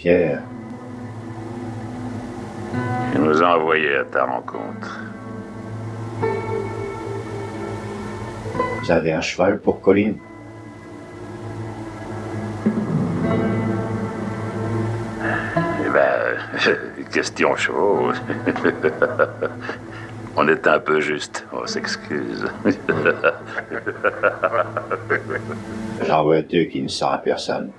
Pierre. Il nous a envoyés à ta rencontre. Vous avez un cheval pour Colline? Eh ben, question chevaux. On est un peu juste, on s'excuse. J'en vois deux qui ne sont à personne.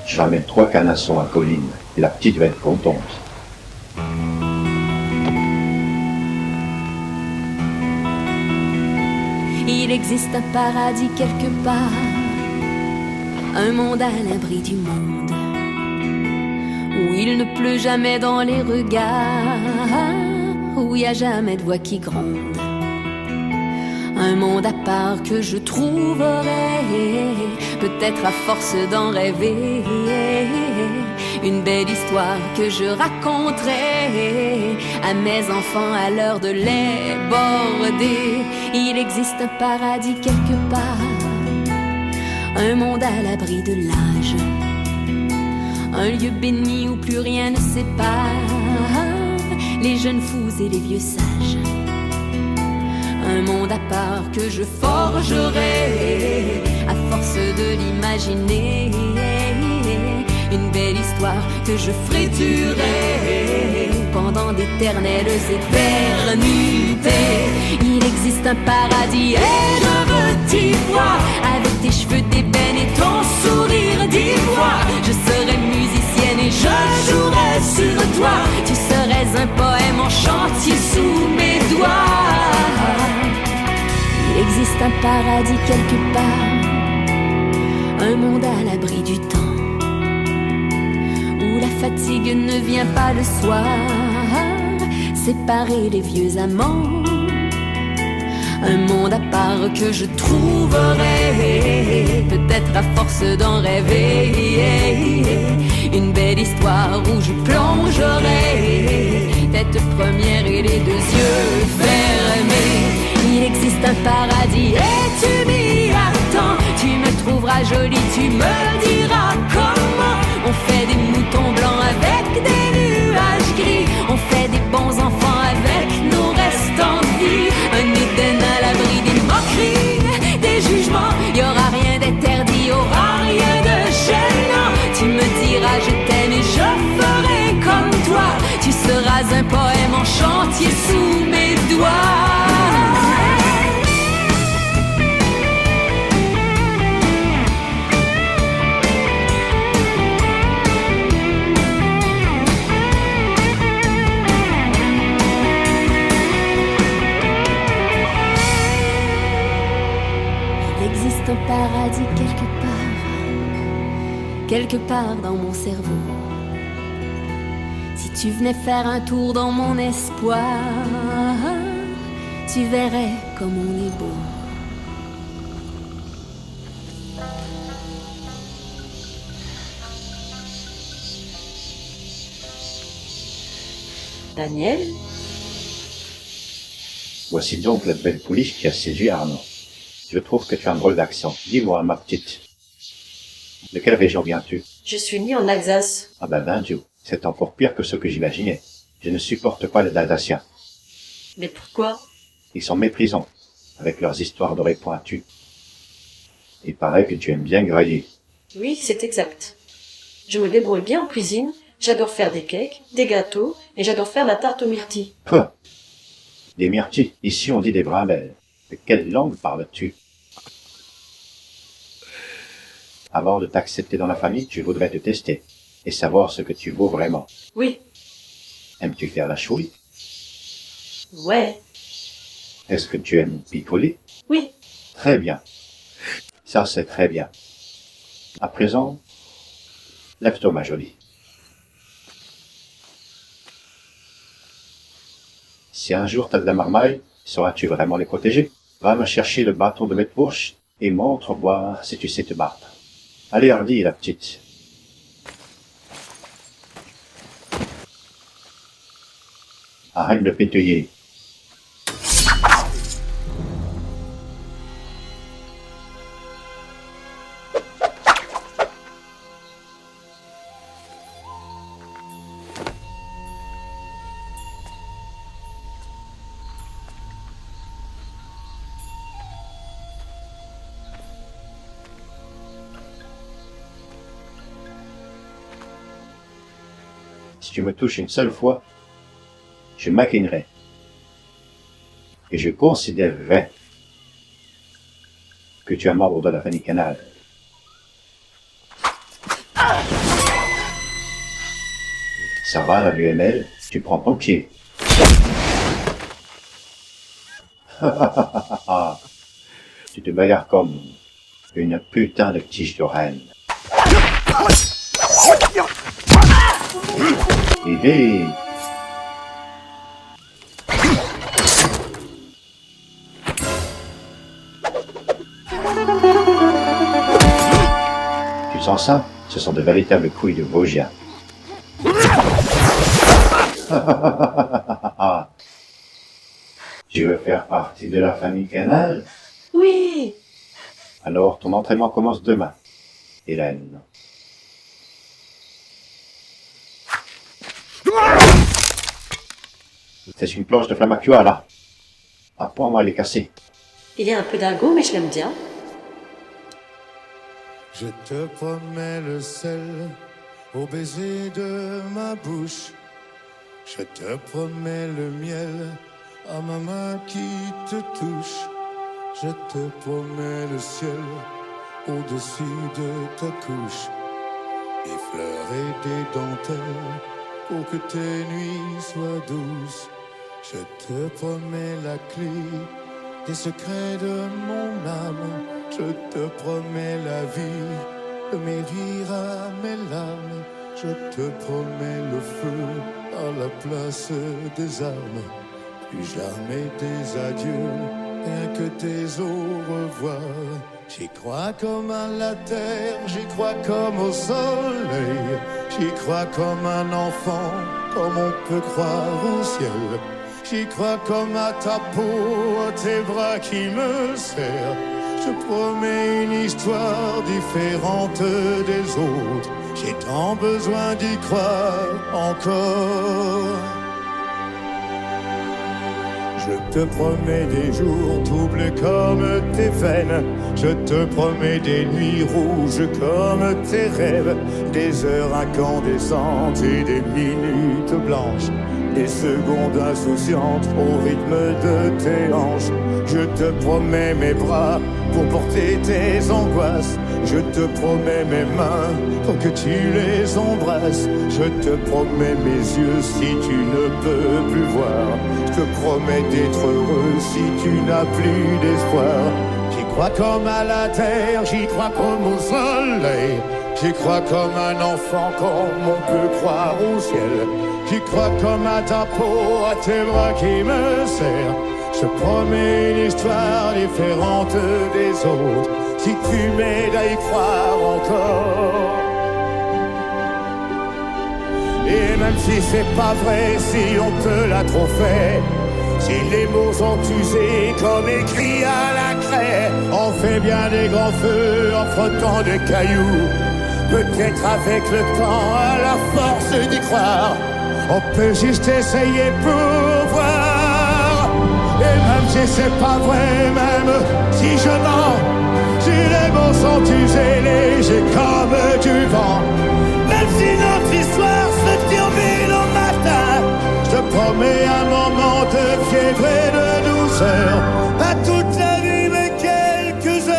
Je vais mettre 3 canassons à Colline, et la petite va être contente. Il existe un paradis quelque part, un monde à l'abri du monde, où il ne pleut jamais dans les regards, où il n'y a jamais de voix qui gronde. Un monde à part que je trouverai, peut-être à force d'en rêver, une belle histoire que je raconterai à mes enfants à l'heure de les border. Il existe un paradis quelque part, un monde à l'abri de l'âge, un lieu béni où plus rien ne sépare les jeunes fous et les vieux sages. Un monde à part que je forgerai à force de l'imaginer, une belle histoire que je friturerai pendant d'éternelles éternités. Il existe un paradis et je veux t'y voir, avec tes cheveux d'ébène et ton sourire d'ivoire. Je serai musicienne et je jouerai sur toi, tu serais un poème en chantier sous mes doigts. Il existe un paradis quelque part, un monde à l'abri du temps, où la fatigue ne vient pas le soir séparer les vieux amants. Un monde à part que je trouverai, peut-être à force d'en rêver, une belle histoire où je plongerai tête première et les deux yeux fermés. Il existe un paradis et tu m'y attends, tu me trouveras jolie, tu me diras comment. On fait des moutons blancs avec des nuages gris, on fait des bons enfants avec nos restants de vie. Un Éden à l'abri des moqueries, des jugements, y aura rien d'interdit, y aura rien de gênant. Tu me diras je t'aime et je ferai comme toi, tu seras un poème en chantier sous mes doigts. Un paradis quelque part dans mon cerveau. Si tu venais faire un tour dans mon espoir, tu verrais comme on est beau. Daniel? Voici donc la belle pouliche qui a séduit Arnaud. Je trouve que tu as un drôle d'accent. Dis-moi, ma petite, de quelle région viens-tu? Je suis née en Alsace. Ah ben Dieu, c'est encore pire que ce que j'imaginais. Je ne supporte pas les Alsaciens. Mais pourquoi? Ils sont méprisants, avec leurs histoires d'oreilles pointues. Il paraît que tu aimes bien grailler. Oui, c'est exact. Je me débrouille bien en cuisine, j'adore faire des cakes, des gâteaux, et j'adore faire la tarte aux myrtilles. Quoi? Des myrtilles? Ici on dit des brimelles. De quelle langue parles-tu? Avant de t'accepter dans la famille, je voudrais te tester et savoir ce que tu vaux vraiment. Oui. Aimes-tu faire la chouille? Ouais. Est-ce que tu aimes picoler? Oui. Très bien. Ça, c'est très bien. À présent, lève-toi, ma jolie. Si un jour t'as de la marmaille, sauras-tu vraiment les protéger? Va me chercher le bâton de mes fourches et montre-moi si tu sais te battre. Allez, Hardy, la petite. Arrête de pétiller. Si tu me touches une seule fois, je m'inclinerai et je considérerai que tu es membre de la famille Canal. Ça va, la VML, tu prends ton pied. Tu te bagarres comme une putain de tige de reine. Hé. Tu sens ça? Ce sont de véritables couilles de Vosgien. Tu veux faire partie de la famille Canal? Oui. Alors ton entraînement commence demain, Hélène. C'est une planche de Flammacua, là. Apprends-moi à les casser. Il est un peu dingo, mais je l'aime bien. Je te promets le sel au baiser de ma bouche. Je te promets le miel à ma main qui te touche. Je te promets le ciel au-dessus de ta couche. Des fleurs et des dentelles pour que tes nuits soient douces. Je te promets la clé des secrets de mon âme. Je te promets la vie de mes rires à mes larmes. Je te promets le feu à la place des armes. Plus jamais des adieux, rien que des au revoir. J'y crois comme à la terre, j'y crois comme au soleil. J'y crois comme un enfant, comme on peut croire au ciel. J'y crois comme à ta peau, à tes bras qui me serrent. Je promets une histoire différente des autres. J'ai tant besoin d'y croire encore. Je te promets des jours troublés comme tes veines. Je te promets des nuits rouges comme tes rêves. Des heures incandescentes et des minutes blanches. Des secondes insouciantes au rythme de tes hanches. Je te promets mes bras pour porter tes angoisses. Je te promets mes mains pour que tu les embrasses. Je te promets mes yeux si tu ne peux plus voir. Je te promets d'être heureux si tu n'as plus d'espoir. J'y crois comme à la terre, j'y crois comme au soleil. J'y crois comme un enfant, comme on peut croire au ciel. J'y crois comme à ta peau, à tes bras qui me serrent. Je te promets une histoire différente des autres. Si tu m'aides à y croire encore. Et même si c'est pas vrai, si on te l'a trop fait, si les mots sont usés comme écrits à la craie, on fait bien des grands feux en frottant des cailloux. Peut-être avec le temps, à la force d'y croire, on peut juste essayer pour voir. Et même si c'est pas vrai, même si je mens, si les mots sont usés, légers comme du vent, même si notre histoire se termine au matin, je te promets un moment de fièvre et de douceur, pas toute la vie mais quelques heures.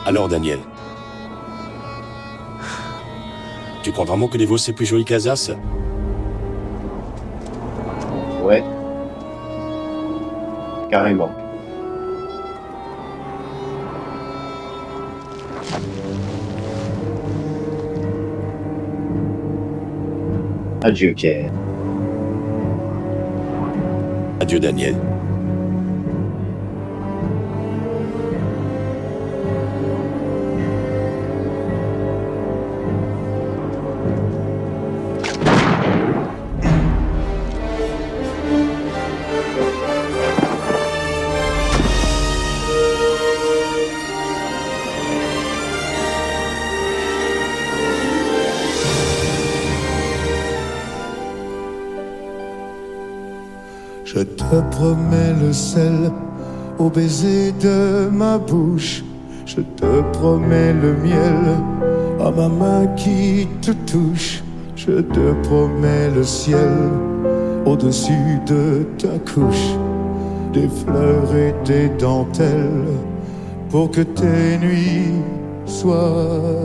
Alors, Daniel, tu crois vraiment que les veaux c'est plus joli qu'Alsace? Ouais. Carrément. Adieu, Pierre. Adieu, Daniel. Je te promets le sel au baiser de ma bouche. Je te promets le miel à ma main qui te touche. Je te promets le ciel au-dessus de ta couche. Des fleurs et des dentelles pour que tes nuits soient